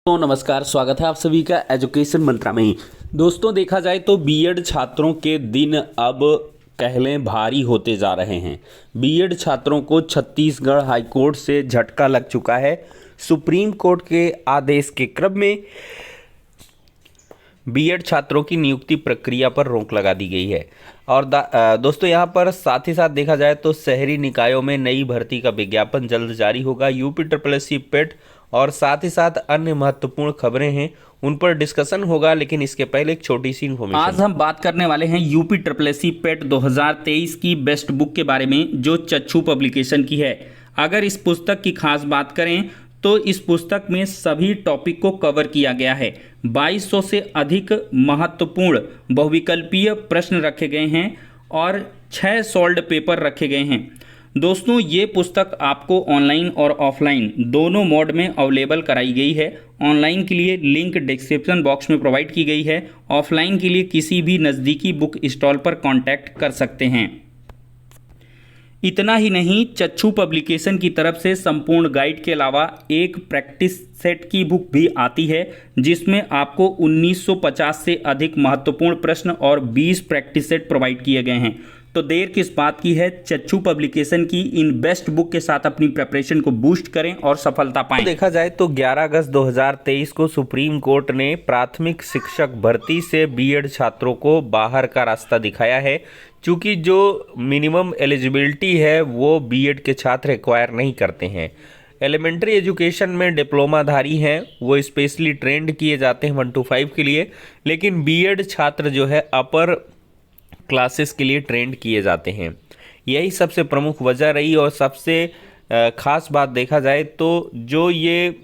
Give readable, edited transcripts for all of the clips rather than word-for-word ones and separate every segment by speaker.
Speaker 1: तो नमस्कार, स्वागत है आप सभी का एजुकेशन मंत्रा में ही। दोस्तों, देखा जाए तो बीएड छात्रों के दिन अब कह लें भारी होते जा रहे हैं। बीएड छात्रों को छत्तीसगढ़ हाईकोर्ट से झटका लग चुका है। सुप्रीम कोर्ट के आदेश के क्रम में बीएड छात्रों की नियुक्ति प्रक्रिया पर रोक लगा दी गई है। और दोस्तों, यहाँ पर साथ ही साथ देखा जाए तो शहरी निकायों में नई भर्ती का विज्ञापन जल्द जारी होगा। यूपी पेट और साथ ही साथ अन्य महत्वपूर्ण खबरें हैं, उन पर डिस्कशन होगा। लेकिन इसके पहले एक छोटी सी इन्फॉर्मेशन। आज हम बात करने वाले हैं यूपी पेट 2023 की बेस्ट बुक के बारे में, जो चक्षु पब्लिकेशन की है। अगर इस पुस्तक की खास बात करें तो इस पुस्तक में सभी टॉपिक को कवर किया गया है। 2200 से अधिक महत्वपूर्ण बहुविकल्पीय प्रश्न रखे गए हैं और 6 सॉल्व्ड पेपर रखे गए हैं। दोस्तों, ये पुस्तक आपको ऑनलाइन और ऑफलाइन दोनों मोड में अवेलेबल कराई गई है। ऑनलाइन के लिए लिंक डिस्क्रिप्शन बॉक्स में प्रोवाइड की गई है। ऑफलाइन के लिए किसी भी नज़दीकी बुक स्टॉल पर कांटेक्ट कर सकते हैं। इतना ही नहीं, चक्षु पब्लिकेशन की तरफ से संपूर्ण गाइड के अलावा एक प्रैक्टिस सेट की बुक भी आती है, जिसमें आपको 1950 से अधिक महत्वपूर्ण प्रश्न और 20 प्रैक्टिस सेट प्रोवाइड किए गए हैं। तो देर किस बात की है, चक्षु पब्लिकेशन की इन बेस्ट बुक के साथ अपनी प्रिपरेशन को बूस्ट करें और सफलता पाएं। तो देखा जाए तो 11 अगस्त 2023 को सुप्रीम कोर्ट ने प्राथमिक शिक्षक भर्ती से बीएड छात्रों को बाहर का रास्ता दिखाया है। चूँकि जो मिनिमम एलिजिबिलिटी है वो बीएड के छात्र एक्वायर नहीं करते हैं। एलिमेंट्री एजुकेशन में डिप्लोमाधारी हैं, वो स्पेशली ट्रेंड किए जाते हैं 1 to 5 के लिए। लेकिन बीएड छात्र जो है अपर क्लासेस के लिए ट्रेंड किए जाते हैं। यही सबसे प्रमुख वजह रही। और सबसे ख़ास बात देखा जाए तो जो ये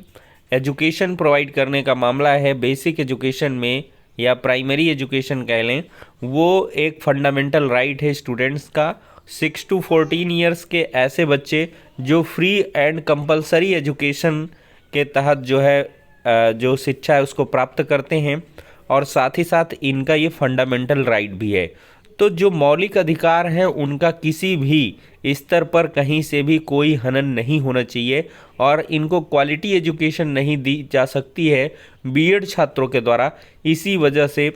Speaker 1: एजुकेशन प्रोवाइड करने का मामला है, बेसिक एजुकेशन में या प्राइमरी एजुकेशन कह लें, वो एक फंडामेंटल राइट है स्टूडेंट्स का। 6 to 14 ईयर्स के ऐसे बच्चे जो फ्री एंड कंपलसरी एजुकेशन के तहत जो है जो शिक्षा है उसको प्राप्त करते हैं, और साथ ही साथ इनका ये फंडामेंटल राइट भी है। तो जो मौलिक अधिकार हैं उनका किसी भी स्तर पर कहीं से भी कोई हनन नहीं होना चाहिए, और इनको क्वालिटी एजुकेशन नहीं दी जा सकती है बीएड छात्रों के द्वारा। इसी वजह से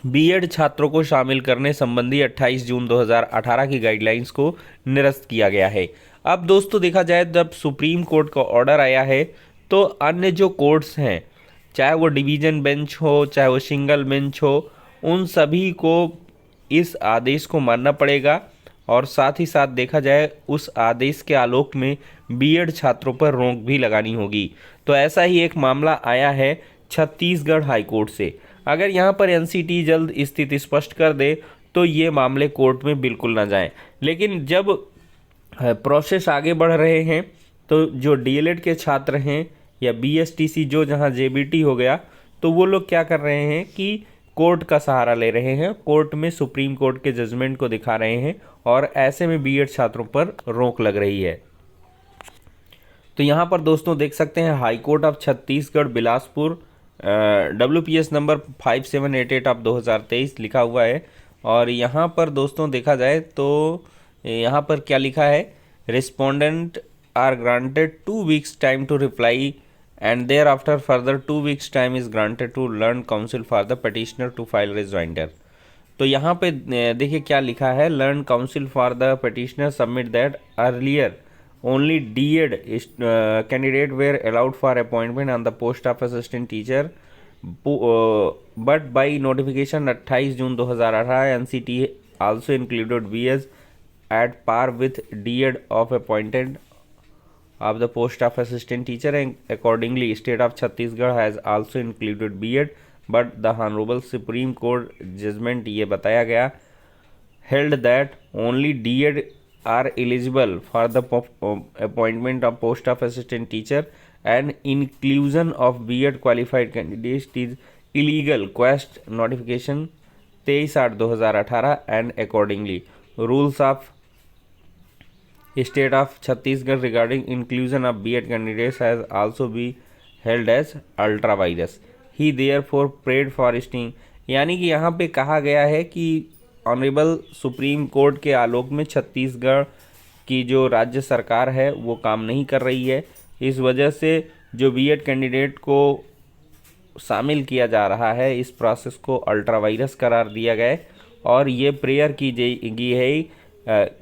Speaker 1: बीएड छात्रों को शामिल करने संबंधी 28 जून 2018 की गाइडलाइंस को निरस्त किया गया है। अब दोस्तों, देखा जाए जब सुप्रीम कोर्ट का ऑर्डर आया है तो अन्य जो कोर्ट्स हैं, चाहे वो डिवीज़न बेंच हो चाहे वो सिंगल बेंच हो, उन सभी को इस आदेश को मानना पड़ेगा। और साथ ही साथ देखा जाए उस आदेश के आलोक में बीएड छात्रों पर रोक भी लगानी होगी। तो ऐसा ही एक मामला आया है छत्तीसगढ़ हाईकोर्ट से। अगर यहाँ पर एनसीटी जल्द स्थिति स्पष्ट कर दे तो ये मामले कोर्ट में बिल्कुल ना जाएं। लेकिन जब प्रोसेस आगे बढ़ रहे हैं तो जो डीएलएड के छात्र हैं या बीएसटीसी जो जहाँ जेबीटी हो गया, तो वो लोग क्या कर रहे हैं कि कोर्ट का सहारा ले रहे हैं। कोर्ट में सुप्रीम कोर्ट के जजमेंट को दिखा रहे हैं, और ऐसे में बीएड छात्रों पर रोक लग रही है। तो यहाँ पर दोस्तों देख सकते हैं high court of Chhattisgarh Bilaspur WPS number 5788 of 2023 लिखा हुआ है। और यहाँ पर दोस्तों देखा जाए तो यहाँ पर क्या लिखा है, respondent are granted 2 weeks time to reply and thereafter further 2 weeks time is granted to learned counsel for the petitioner to file rejoinder। तो यहाँ पे देखिए क्या लिखा है, learned counsel for the petitioner submit that earlier only DED candidate were allowed for appointment on the post of assistant teacher, but by notification 28 June 2018 NCT also included BS at par with DED of appointed of the post of assistant teacher, and accordingly state of Chhattisgarh has also included BEd, but the honorable supreme court judgment ये बताया गया held that only DEd are eligible for the appointment of post of assistant teacher, and inclusion of BEd qualified candidates is illegal। quest notification 23/8/2018 and accordingly rules of State of Chhattisgarh regarding inclusion of BEd candidates has also been held as ultra virus। He therefore prayed for sting। यानी कि यहाँ पे कहा गया है कि honourable supreme court के आलोक में छत्तीसगढ़ की जो राज्य सरकार है वो काम नहीं कर रही है। इस वजह से जो बीएड कैंडिडेट को
Speaker 2: शामिल किया जा रहा है, इस प्रोसेस को अल्ट्रा वायरस करार दिया गया है। और ये प्रेयर की गई है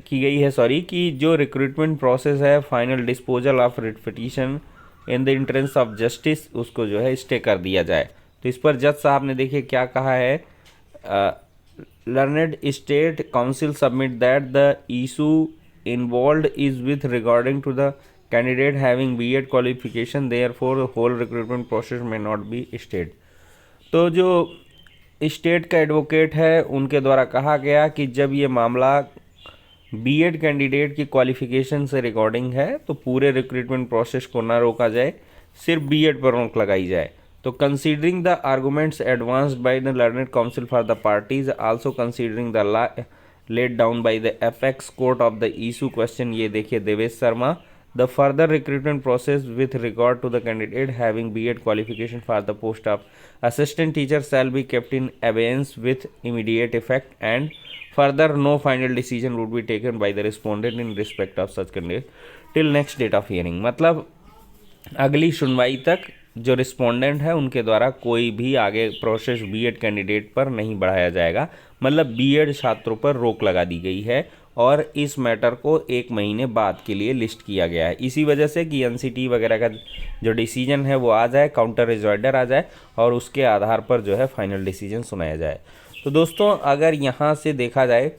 Speaker 2: कि जो रिक्रूटमेंट प्रोसेस है, final disposal of writ petition in the entrance of justice, उसको जो है स्टे कर दिया जाए। तो इस पर जज साहब ने देखिए क्या कहा है, learned state council submit that the issue involved is with regarding to the candidate having B.Ed qualification, therefore the whole recruitment process may not be stayed। तो जो स्टेट का एडवोकेट है उनके द्वारा कहा गया कि जब ये मामला B.Ed कैंडिडेट की क्वालिफिकेशन से रिकॉर्डिंग है तो पूरे रिक्रूटमेंट प्रोसेस को ना रोका जाए, सिर्फ B.Ed पर रोक लगाई जाए। तो considering the arguments advanced by the learned counsel for the parties, also considering the laid down by the apex court of the issue question, ये देखिए Devesh Sharma, the further recruitment process with regard to the candidate having B.Ed qualification for the post of assistant teacher shall be kept in abeyance with immediate effect and further no final decision would be taken by the respondent in respect of such candidate till next date of hearing. मतलब अगली सुनवाई तक जो respondent है उनके द्वारा कोई भी आगे प्रोसेस B.Ed कैंडिडेट पर नहीं बढ़ाया जाएगा। मतलब B.Ed छात्रों पर रोक लगा दी गई है और इस मैटर को 1 महीने बाद के लिए लिस्ट किया गया है, इसी वजह से कि NCT वगैरह का जो डिसीजन है वो आ जाए, काउंटर रिजॉइडर आ जाए और उसके आधार पर जो है फाइनल डिसीजन सुनाया जाए। तो दोस्तों अगर यहाँ से देखा जाए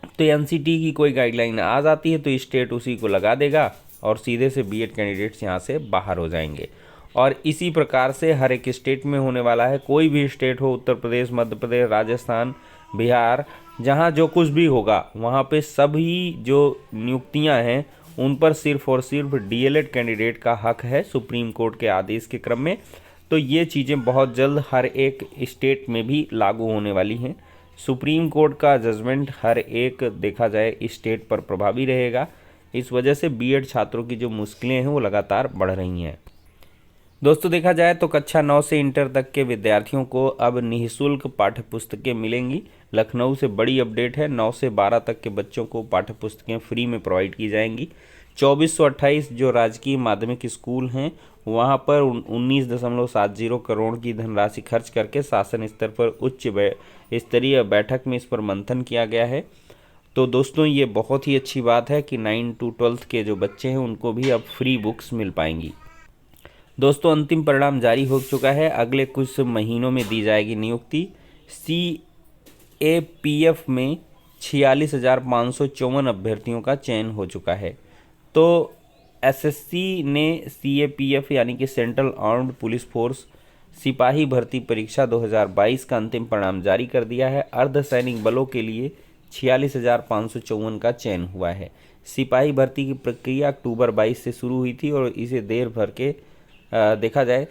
Speaker 2: तो NCT की कोई गाइडलाइन आ जाती है तो स्टेट उसी को लगा देगा और सीधे से B.Ed कैंडिडेट्स यहाँ से बाहर हो जाएंगे। और इसी प्रकार से हर एक स्टेट में होने वाला है, कोई भी स्टेट हो, उत्तर प्रदेश, मध्य प्रदेश, राजस्थान, बिहार, जहाँ जो कुछ भी होगा वहाँ पे सभी जो नियुक्तियाँ हैं उन पर सिर्फ और सिर्फ DLED कैंडिडेट का हक है सुप्रीम कोर्ट के आदेश के क्रम में। तो ये चीज़ें बहुत जल्द हर एक स्टेट में भी लागू होने वाली हैं। सुप्रीम कोर्ट का जजमेंट हर एक देखा जाए स्टेट पर प्रभावी रहेगा। इस वजह से B.Ed छात्रों की जो मुश्किलें हैं वो लगातार बढ़ रही हैं। दोस्तों देखा जाए तो कक्षा 9 से इंटर तक के विद्यार्थियों को अब निःशुल्क पाठ्य पुस्तकें मिलेंगी। लखनऊ से बड़ी अपडेट है, 9 से 12 तक के बच्चों को पाठ्य पुस्तकें फ्री में प्रोवाइड की जाएंगी। 2428 जो राजकीय माध्यमिक स्कूल हैं वहां पर 19.70 करोड़ की धनराशि खर्च करके शासन स्तर पर उच्च स्तरीय बैठक में इस पर मंथन किया गया है। तो दोस्तों ये बहुत ही अच्छी बात है कि 9 to 12 के जो बच्चे हैं उनको भी अब फ्री बुक्स मिल पाएंगी। दोस्तों अंतिम परिणाम जारी हो चुका है, अगले कुछ महीनों में दी जाएगी नियुक्ति। CAPF में 46,554 अभ्यर्थियों का चयन हो चुका है। तो SSC ने CAPF यानी कि सेंट्रल आर्म्ड पुलिस फोर्स सिपाही भर्ती परीक्षा 2022 का अंतिम परिणाम जारी कर दिया है। अर्धसैनिक बलों के लिए 46,554 का चयन हुआ है। सिपाही भर्ती की प्रक्रिया अक्टूबर 22 से शुरू हुई थी और इसे देर भर के देखा जाए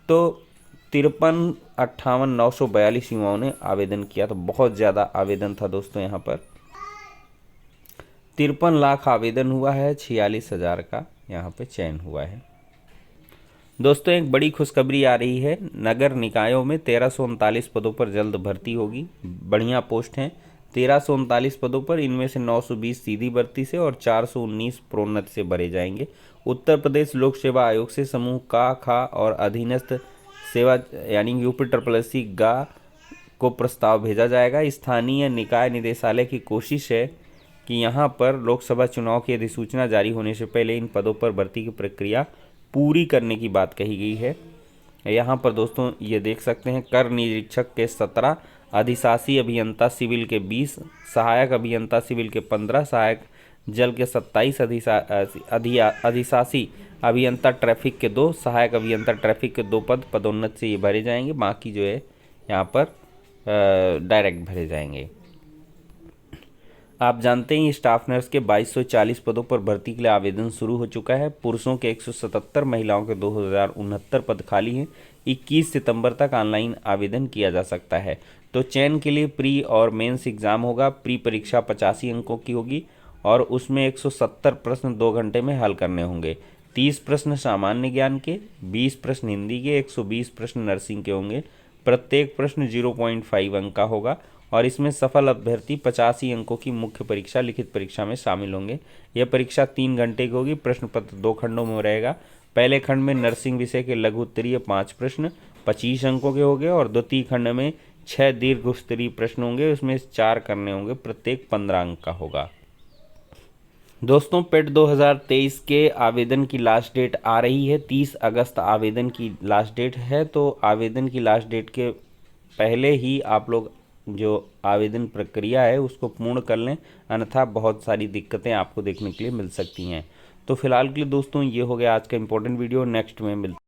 Speaker 2: तो 53,58,942 युवाओं ने आवेदन किया। तो बहुत ज़्यादा आवेदन था दोस्तों, यहाँ पर 53 लाख आवेदन हुआ है, 46,000 का यहाँ पे चयन हुआ है। दोस्तों एक बड़ी खुशखबरी आ रही है, नगर निकायों में 1339 पदों पर जल्द भर्ती होगी। बढ़िया पोस्ट हैं, 1339 पदों पर, इनमें से 920 सीधी भर्ती से और 419 प्रोन्नति से भरे जाएंगे। उत्तर प्रदेश लोक सेवा आयोग से समूह का, खा और अधीनस्थ सेवा यानी UP गा को प्रस्ताव भेजा जाएगा। स्थानीय निकाय निदेशालय की कोशिश है कि यहाँ पर लोकसभा चुनाव की अधिसूचना जारी होने से पहले इन पदों पर भर्ती की प्रक्रिया पूरी करने की बात कही गई है। यहाँ पर दोस्तों ये देख सकते हैं, कर निरीक्षक के 17, अधिशासी अभियंता सिविल के 20, सहायक अभियंता सिविल के 15, सहायक जल के 27, अधिशासी अभियंता ट्रैफिक के 2, सहायक अभियंता ट्रैफिक के 2 पद पदोन्नति से ये भरे जाएंगे। बाकी जो है यहाँ पर डायरेक्ट भरे जाएंगे। आप जानते हैं स्टाफ नर्स के 2240 पदों पर भर्ती के लिए आवेदन शुरू हो चुका है। पुरुषों के 177, महिलाओं के 2069 पद खाली हैं। 21 सितंबर तक ऑनलाइन आवेदन किया जा सकता है। तो चयन के लिए प्री और मेंस एग्ज़ाम होगा। प्री परीक्षा 85 अंकों की होगी और उसमें 170 प्रश्न 2 घंटे में हल करने होंगे। 30 प्रश्न सामान्य ज्ञान के, 20 प्रश्न हिंदी के, 120 प्रश्न नर्सिंग के होंगे। प्रत्येक प्रश्न 0.5 अंक का होगा और इसमें सफल अभ्यर्थी 85 अंकों की मुख्य परीक्षा लिखित परीक्षा में शामिल होंगे। यह परीक्षा 3 घंटे की होगी। प्रश्न पत्र 2 खंडों में रहेगा। पहले खंड में नर्सिंग विषय के लघु उत्तरीय 5 प्रश्न 25 अंकों के होंगे और द्वितीय खंड में 6 दीर्घ उत्तरीय प्रश्न होंगे, उसमें 4 करने होंगे, प्रत्येक 15 अंक का होगा। दोस्तों पेट 2023 के आवेदन की लास्ट डेट आ रही है, 30 अगस्त आवेदन की लास्ट डेट है। तो आवेदन की लास्ट डेट के पहले ही आप लोग जो आवेदन प्रक्रिया है उसको पूर्ण कर लें, अन्यथा बहुत सारी दिक्कतें आपको देखने के लिए मिल सकती हैं। तो फिलहाल के लिए दोस्तों ये हो गया आज का इम्पोर्टेंट वीडियो। नेक्स्ट में मिलते